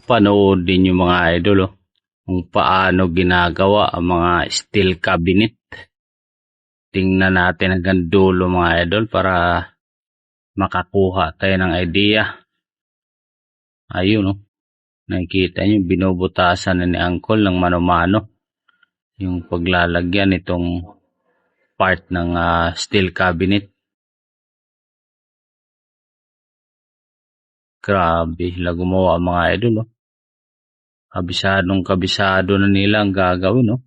Panoodin yung mga idol kung paano ginagawa ang mga steel cabinet. Tingnan natin hanggang dulo mga idol para makakuha tayo ng idea. Ayun nakikita nyo binubutasan na ni Uncle ng mano-mano yung paglalagyan itong part ng steel cabinet. Grabe sila gumawa mga idol kabisado na nila ang gagawin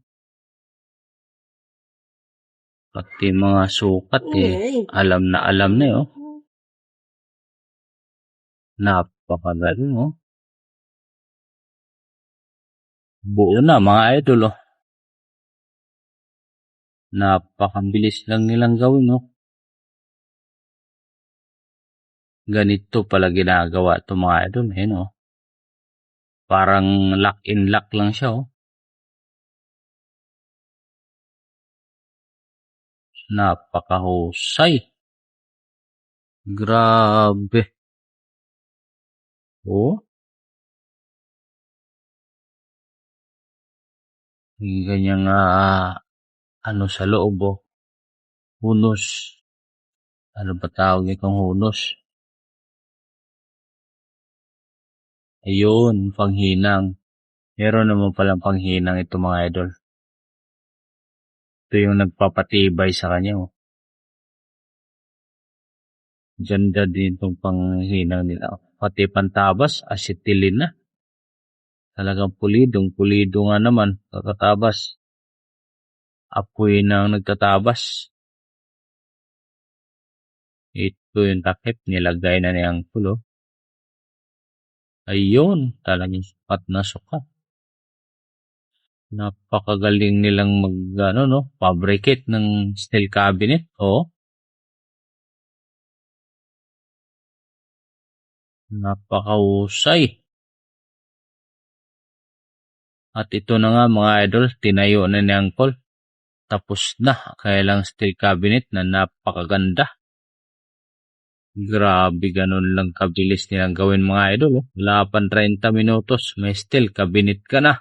pati mga sukat alam na napakagaling buo na mga idol napakabilis lang nilang gawin ganito pala ginagawa ito mga idol parang lock in lock lang siya napakahusay grabe yung ganyang sa loob hunos ano ba tawag itong hunos ayun panghinang meron naman palang panghinang ito mga idol ito yung nagpapatibay sa kanya ganda din itong panghinang nila pati pantabas acetylene na talagang pulido nga naman kakatabas apoy nang nagtatabas ito yung takip nilagay na niyang pulo ayun talagang sukat na sukat napakagaling nilang fabricate ng steel cabinet napakahusay at ito na nga mga idol tinayo na ni Uncle tapos na kaya lang steel cabinet na napakaganda grabe ganun lang kabilis nilang gawin mga idol wala pang 30 minutos may steel cabinet ka na